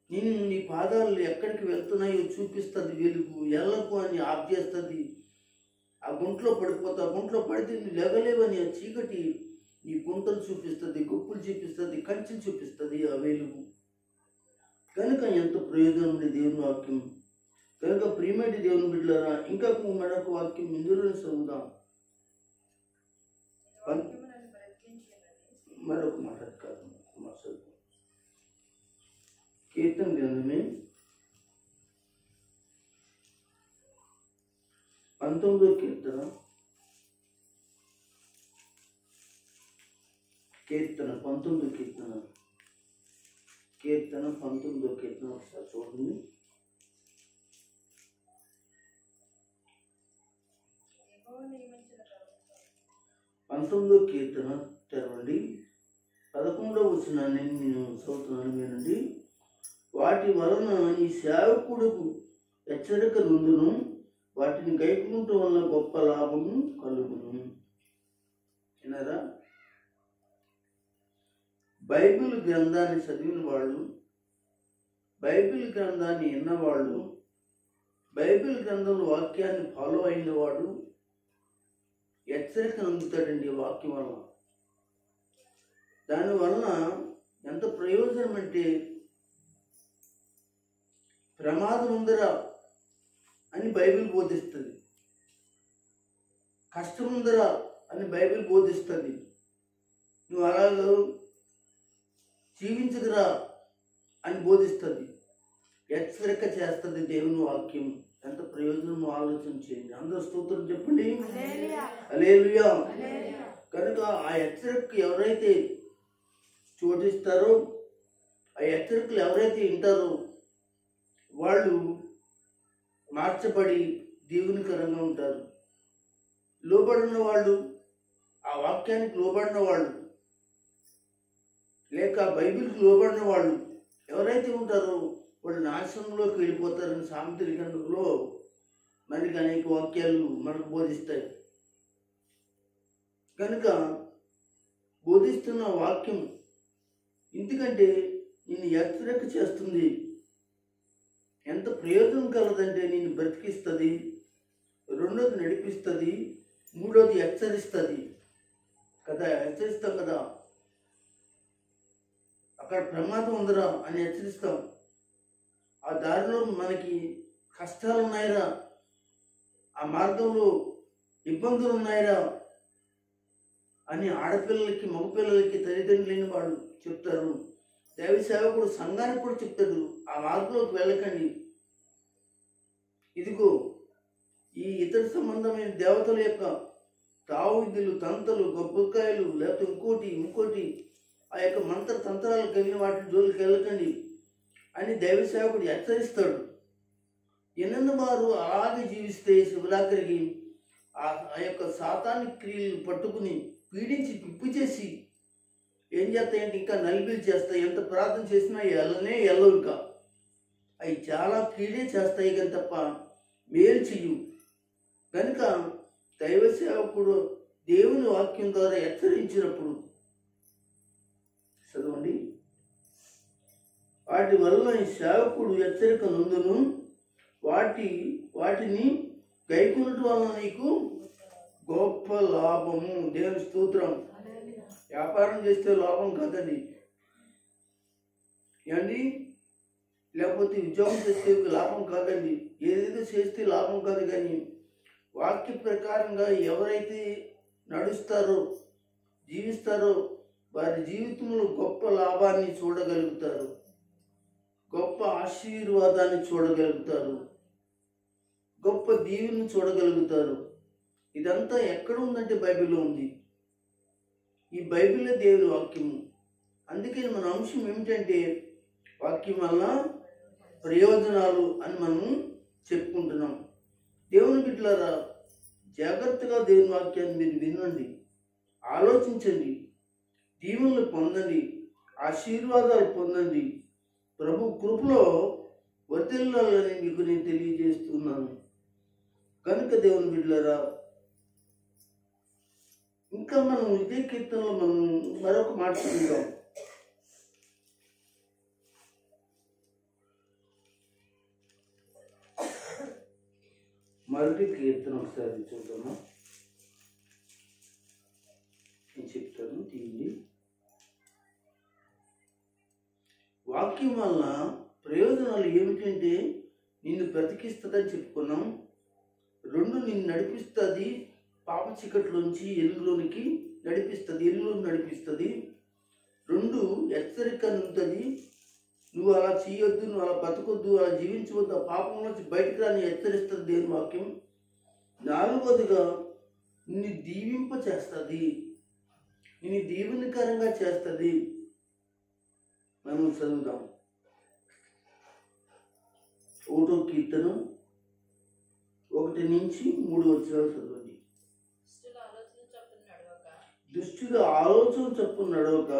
నేను నీ పాదాలు ఎక్కడికి వెళ్తున్నాయో చూపిస్తుంది. వెలుగు ఎల్లకు అని ఆఫ్ చేస్తుంది. ఆ గుంట్లో పడిపోతా, గుంట్లో పడితే నువ్వు లేవలేవని ఆ చీకటి నీ గుంటలు చూపిస్తుంది, గుప్పులు చూపిస్తుంది, కంచెలు చూపిస్తుంది ఆ వెలుగు. కనుక ఎంత ప్రయోజనం ఉంది దేవుని వాక్యం. కనుక ప్రియమైన దేవుని బిడ్డలారా, ఇంకా మరొక వాక్యం ఇందులో చదువుదాం. మరొక మాట కాదు, కీర్తన గ్రంథమే 19వ కీర్తన 19వ కీర్తన ఒకసారి చూడండి. పంతొమ్మిదో కీర్తన తెరవండి. 11వ వచనాన్ని నేను చదువుతున్నాను వినండి. వాటి వలన నీ సేవకుడుకు హెచ్చరిక నుండును, వాటిని గైకుంటం వల్ల గొప్ప లాభము కలుగును. విన్నారా? బైబిల్ గ్రంథాన్ని చదివిన వాళ్ళు, బైబిల్ గ్రంథాన్ని విన్నవాళ్ళు, బైబిల్ గ్రంథంలో వాక్యాన్ని ఫాలో అయిన వాడు హెచ్చరిక అందుతాడండి వాక్యం వల్ల. దానివలన ఎంత ప్రయోజనం అంటే ప్రమాదం ఉందరా అని బైబిల్ బోధిస్తుంది, కష్టం ఉందరా అని బైబిల్ బోధిస్తుంది. నువ్వు అలాగ జీవించదురా అని బోధిస్తుంది, హెచ్చరిక చేస్తుంది దేవుని వాక్యం. ఎంత ప్రయోజనమో ఆలోచన చేయండి. అందరూ స్తోత్రం చెప్పండి, హల్లెలూయా. కనుక ఆ హెచ్చరిక ఎవరైతే చోటిస్తారో, ఆ హెచ్చరికలు ఎవరైతే వింటారో వాళ్ళు మార్చబడి దేవునికరంగా ఉంటారు. లోబడిన వాళ్ళు, ఆ వాక్యానికి లోబడిన వాళ్ళు లేక బైబిల్కి లోబడిన వాళ్ళు ఎవరైతే ఉంటారో వాళ్ళు నాశనంలోకి వెళ్ళిపోతారని సామెతల గ్రంథంలో మనకి అనేక వాక్యాలు మనకు బోధిస్తాయి. కనుక బోధిస్తున్న వాక్యం ఎందుకంటే నిన్ను హెచ్చరిక చేస్తుంది. ఎంత ప్రయోజనం కలదంటే నిన్ను బ్రతికిస్తుంది, రెండోది నడిపిస్తుంది, మూడోది హెచ్చరిస్తుంది కదా. హెచ్చరిస్తాం కదా, అక్కడ ప్రమాదం ఉందిరా అని హెచ్చరిస్తాం. ఆ దారిలో మనకి కష్టాలు ఉన్నాయిరా, ఆ మార్గంలో ఇబ్బందులు ఉన్నాయిరా అని ఆడపిల్లలకి మగపిల్లలకి తల్లిదండ్రులు లేని వాళ్ళు చెప్తారు. దైవ సేవకుడు సంఘానికి కూడా చెప్తాడు, ఆ మార్గంలోకి వెళ్ళకండి. ఇదిగో ఈ ఇతర సంబంధమైన దేవతల యొక్క తావుద్దులు, తంతలు, గొప్పకాయలు, లేకపోతే ఇంకోటి ఆ యొక్క మంత్ర తంత్రాలు కలిగిన వాటి జోలికి వెళ్ళకండి అని దైవ సేవకుడు హెచ్చరిస్తాడు. ఎన్నెన్న వారు అలాగే జీవిస్తే శివరాత్రికి ఆ యొక్క సాతానిక క్రియలు పట్టుకుని పీడించి పిప్పు చేసి ఏం చేస్తాయంటే ఇంకా నలిబిలు చేస్తాయి. ఎంత ప్రార్థన చేసినా వెళ్ళవు. ఇంకా అవి చాలా కీడే చేస్తాయి కానీ తప్ప మేలు చెయ్యు. కనుక దైవ సేవకుడు దేవుని వాక్యం ద్వారా హెచ్చరించినప్పుడు చదవండి, వాటి వల్ల ఈ సేవకుడు హెచ్చరిక నందును వాటిని గైకొనటం వలన నీకు గొప్ప లాభము. దేవుని స్తోత్రం. వ్యాపారం చేస్తే లాభం కాదండి ఏమండి, లేకపోతే ఉద్యోగం చేస్తే లాభం కాదండి, ఏదైతే చేస్తే లాభం కాదు. కానీ వాక్య ప్రకారంగా ఎవరైతే నడుస్తారో జీవిస్తారో వారి జీవితంలో గొప్ప లాభాన్ని చూడగలుగుతారు, గొప్ప ఆశీర్వాదాన్ని చూడగలుగుతారు, గొప్ప దీవెని చూడగలుగుతారు. ఇదంతా ఎక్కడ ఉందంటే బైబిల్లో ఉంది. ఈ బైబిల్లో దేవుని వాక్యము. అందుకని మన అంశం ఏమిటంటే వాక్యం వల్ల ప్రయోజనాలు అని మనం చెప్పుకుంటున్నాం. దేవుని బిడ్డలారా, జాగ్రత్తగా దేవుని వాక్యాన్ని మీరు వినండి, ఆలోచించండి, దీవెనలు పొందండి, ఆశీర్వాదాలు పొందండి. ప్రభు కృపలో వర్ధిల్లాలని మీకు నేను తెలియజేస్తున్నాను. కనుక దేవుని బిడ్డలారా, ఇంకా మనం ఇదే కీర్తనలో మనం మరొక మాట చూద్దాం. మరొక కీర్తన ఒకసారి చూద్దామా, నేను చెప్తాను, తీయండి. వాక్యం వల్ల ప్రయోజనాలు ఏమిటంటే నిన్ను బ్రతికిస్తుందని చెప్పుకున్నాం. రెండు, నిన్ను నడిపిస్తుంది, పాప చీకట్లోంచి ఎలుగులోనికి నడిపిస్తుంది. రెండు, హెచ్చరిక ఉంటుంది, నువ్వు అలా చేయొద్దు, నువ్వు అలా బతకొద్దు, అలా జీవించవద్దు, ఆ పాపం నుంచి బయటకు రాని హెచ్చరిస్తుంది దేవుని వాక్యం. నాలుగోదిగా నిన్ను దీవింప చేస్తుంది, నిన్ను దీవెనకరంగా చేస్తుంది. మనం చదువుదాం. 1వ కీర్తన 1 నుంచి 3 వచనాలు చదవండి. దుష్టుల ఆలోచన చొప్పున నడవక,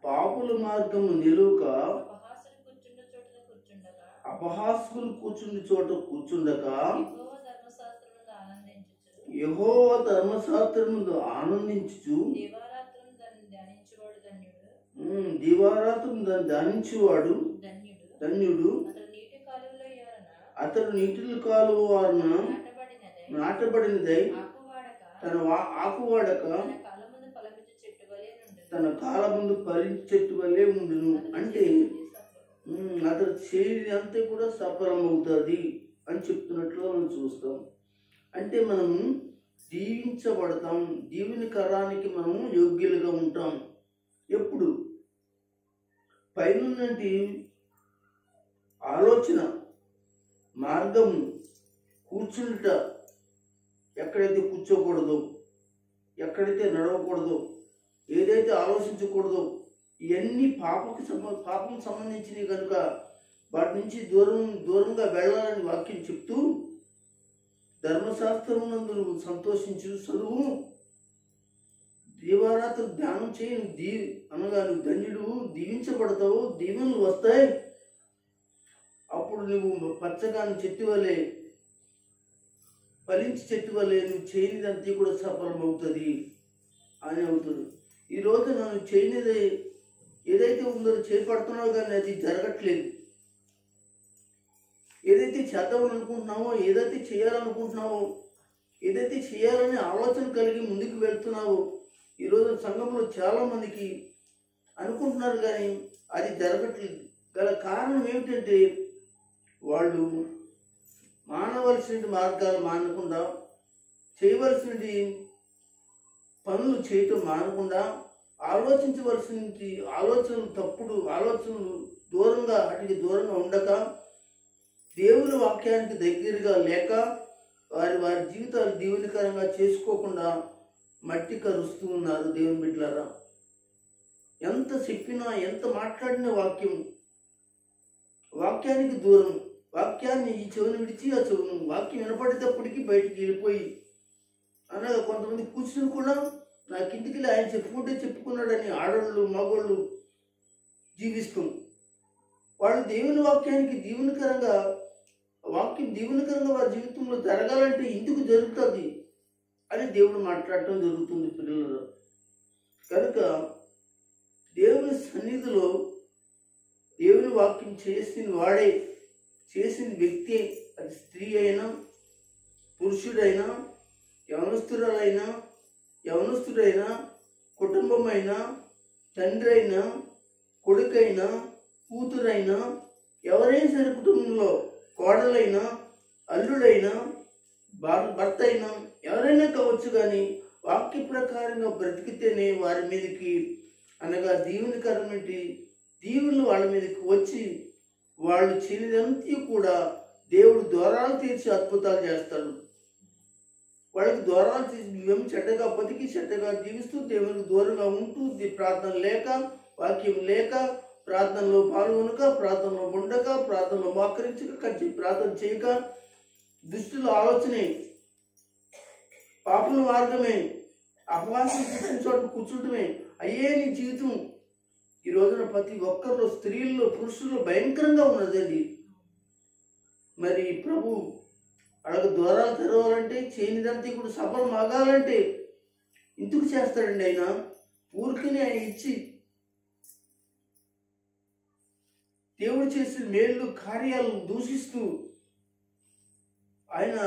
పాపుల మార్గము నిలువక, అపహాస్యులు కూర్చుండి చోట కూర్చుండక, యెహోవా ధర్మశాస్త్రమును ఆనందించుచు, దివారాత్రం దాన్ని ధ్యానించువాడు ధన్యుడు. అతడు నీటిల కాలువ వారున నాటబడినదై తన ఆకు వాడక తన కాల ముందు ఫలించే చెట్టు వల్లే ఉండును. అంటే అతడు చేయని అంతే కూడా సఫలమవుతుంది అని చెప్తున్నట్లు మనం చూస్తాం. అంటే మనం దీవించబడతాం, దీవెనకరానికి మనము యోగ్యులుగా ఉంటాం. ఎప్పుడు పైనున్నటి ఆలోచన మార్గం కూర్చుంట, ఎక్కడైతే కూర్చోకూడదో, ఎక్కడైతే నడవకూడదో, ఏదైతే ఆలోచించకూడదో, ఇవన్నీ పాపం సంబంధించినవి కనుక వాటి నుంచి దూరంగా వెళ్ళాలని వాక్యం చెప్తూ, ధర్మశాస్త్రం నందు సంతోషించు, చదువు, దీవారాత్రులు ధ్యానం చేయి, అనగా నువ్వు ధన్యుడు, దీవించబడతావు, దీవెనలు వస్తాయి. అప్పుడు నువ్వు పచ్చగాని చెట్టు వలె, ఫలించి చెట్టు వలె నువ్వు చేయనిదంతా కూడా సఫలమవుతుంది అని అవుతుంది. ఈరోజు నన్ను చేయనిది ఏదైతే ఉందో చేపడుతున్నావు, కానీ అది జరగట్లేదు. ఏదైతే చేద్దామనుకుంటున్నావో, ఏదైతే చేయాలనుకుంటున్నావో, ఏదైతే చేయాలనే ఆలోచన కలిగి ముందుకు వెళ్తున్నావో, ఈరోజు సంఘంలో చాలామందికి అనుకుంటున్నారు కానీ అది జరగట్లేదు. గల కారణం ఏమిటంటే వాళ్ళు మానవలసిన మార్గాలు మానకుండా, చేయవలసిన పనులు చేయటం మానకుండా, ఆలోచించవలసిన ఆలోచనలు, తప్పుడు ఆలోచనలు వాటికి దూరంగా ఉండక, దేవుని వాక్యానికి దగ్గరగా లేక, వారి జీవితాలు దీవెనకరంగా చేసుకోకుండా మట్టి కరుస్తూ ఉన్నారు. దేవుని బిడ్డలారా, ఎంత చెప్పినా, ఎంత మాట్లాడిన వాక్యానికి దూరం, వాక్యాన్ని ఈ చెవును విడిచి ఆ చెవును, వాక్యం వినపడేటప్పటికీ బయటికి వెళ్ళిపోయి, అనగా కొంతమంది కూర్చుని కూడా నాకు ఇంటికి ఆయన చెప్పుకుంటే చెప్పుకున్నాడని ఆడవాళ్ళు మగవాళ్ళు జీవిస్తాం. వాళ్ళు దేవుని వాక్యానికి వాక్యం దీవెనకరంగా వారి జీవితంలో జరగాలంటే ఇందుకు జరుగుతుంది అని దేవుడు మాట్లాడటం జరుగుతుంది పిల్లలు. కనుక దేవుని సన్నిధిలో దేవుని వాక్యం చేసిన వ్యక్తి, అది స్త్రీ అయినా, పురుషుడైనా, యవనస్తుడైనా, కుటుంబమైనా, తండ్రి అయినా, కొడుకైనా, కూతురైనా, ఎవరైనా సరే, కుటుంబంలో కోడలైనా, అల్లుడైనా, భర్త అయినా ఎవరైనా కావచ్చు, కానీ వాక్య ప్రకారంగా బ్రతికితేనే వారి మీదకి, అనగా దీవెనలు వాళ్ళ మీదకి వచ్చి, వాళ్ళు చేయనిదంతా కూడా దేవుడు ద్వారాలు తీర్చి అద్భుతాలు చేస్తాడు. వాళ్ళకి ద్వారాలు తీసి మేము చెడ్డగా బతికి, చెడ్డగా జీవిస్తూ, దేవునికి దూరంగా ఉంటూ, ప్రార్థన లేక, వాక్యం లేక, ప్రార్థనలో పాల్గొనక, ప్రార్థనలో ఉండక, ప్రార్థనలో మోకరించక, ప్రార్థన చేయక, దుష్టుల ఆలోచనే, పాపల మార్గమే, అపవాసం కూర్చుని చోట కూర్చుంటమే అయ్యే నీ జీవితం. ఈ రోజున ప్రతి ఒక్కరిలో, స్త్రీల్లో, పురుషుల్లో భయంకరంగా ఉన్నదండి. మరి ప్రభు వాళ్ళకు ద్వారాలు తెరవాలంటే, చేయనిదంతా కూడా సఫలం ఆగాలంటే ఎందుకు చేస్తాడండి ఆయన? ఊరికనే ఆయన ఇచ్చి దేవుడు చేసిన మేళ్ళు కార్యాలను దూషిస్తూ ఆయన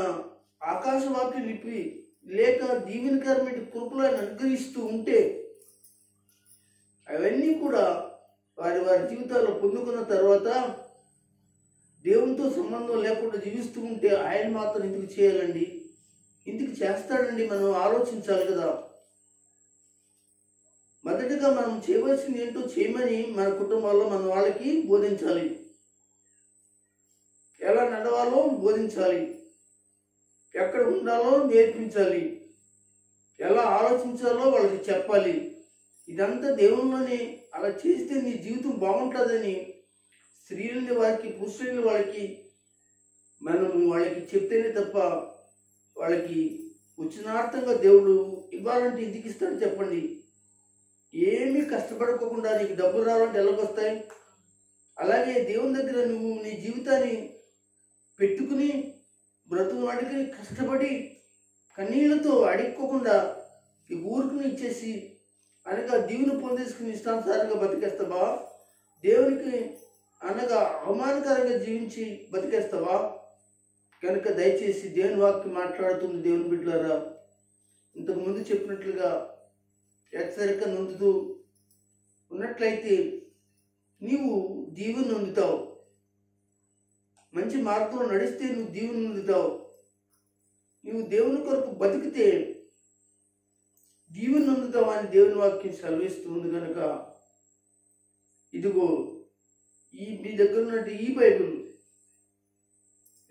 ఆకాశవాక్యం విప్పి లేక దీవెనకరమైన కృపలు ఆయన అనుగ్రహిస్తూ ఉంటే, అవన్నీ కూడా వారి జీవితాల్లో పొందుకున్న తర్వాత దేవునితో సంబంధం లేకుండా జీవిస్తూ ఉంటే ఆయన మాత్రం ఎందుకు చేయాలండి? ఎందుకు చేస్తాడండి? మనం ఆలోచించాలి కదా. మొదటిగా మనం చేయవలసింది ఏంటో చేయమని మన కుటుంబాల్లో మన వాళ్ళకి బోధించాలి. ఎలా నడవాలో బోధించాలి, ఎక్కడ ఉండాలో నేర్పించాలి, ఎలా ఆలోచించాలో వాళ్ళకి చెప్పాలి. ఇదంతా దేవుళ్ళని అలా చేస్తే నీ జీవితం బాగుంటుందని స్త్రీలని వారికి, పురుషులని వాళ్ళకి చెప్తేనే తప్ప వాళ్ళకి ఉచితార్థంగా దేవుడు ఇవ్వాలంటే ఎందుకు ఇస్తాడు చెప్పండి? ఏమీ కష్టపడుకోకుండా నీకు డబ్బులు రావాలంటే ఎలాగొస్తాయి? అలాగే దేవుని దగ్గర నువ్వు నీ జీవితాన్ని పెట్టుకుని బ్రతుకు కష్టపడి కన్నీళ్లతో అడుక్కోకుండా ఈ ఊరుకుని ఇచ్చేసి అనగా దీవుని పొందేసుకుని ఇష్టానుసారంగా బతికేస్తావా? దేవునికి అనగా అవమానకరంగా జీవించి బతికేస్తావా? కనుక దయచేసి దేవుని వాక్యం మాట్లాడుతుంది. దేవుని బిడ్డలారా, ఇంతకుముందు చెప్పినట్లుగా హెచ్చరిక నొందుతూ ఉన్నట్లయితే నీవు దీవెన నొందుతావు. మంచి మార్గంలో నడిస్తే నువ్వు దీవెన నొందుతావు. నువ్వు దేవుని కొరకు బతికితే దీవెన నొందుతావు అని దేవుని వాక్యం సెలవిస్తుంది. కనుక ఇదిగో మీ దగ్గర ఉన్నట్టు ఈ బైబిల్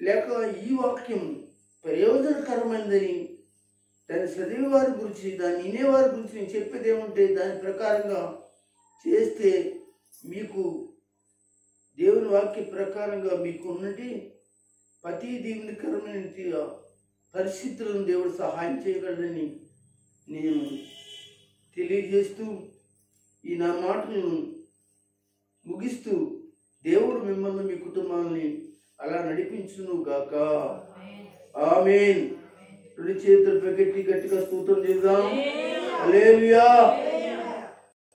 లేక ఈ వాక్యం ప్రయోజనకరమైనదని, దాన్ని చదివే వారి గురించి, దాన్ని వినేవారి గురించి నేను చెప్పేది ఏమంటే, దాని ప్రకారంగా చేస్తే మీకు దేవుని వాక్య ప్రకారంగా మీకు ఉన్నటి ప్రతి దీవెనకరమైన పరిస్థితులను దేవుడు సహాయం చేయగలడని నేను తెలియజేస్తూ ఈ నా మాటను ముగిస్తూ దేవుడు మిమ్మల్ని మీ కుటుంబాలని అలా నడిపించును గాక. ఆమేన్. రెండు చేతులు పెట్టి గట్టిగా స్తోత్రం చేద్దాం. హల్లెలూయా.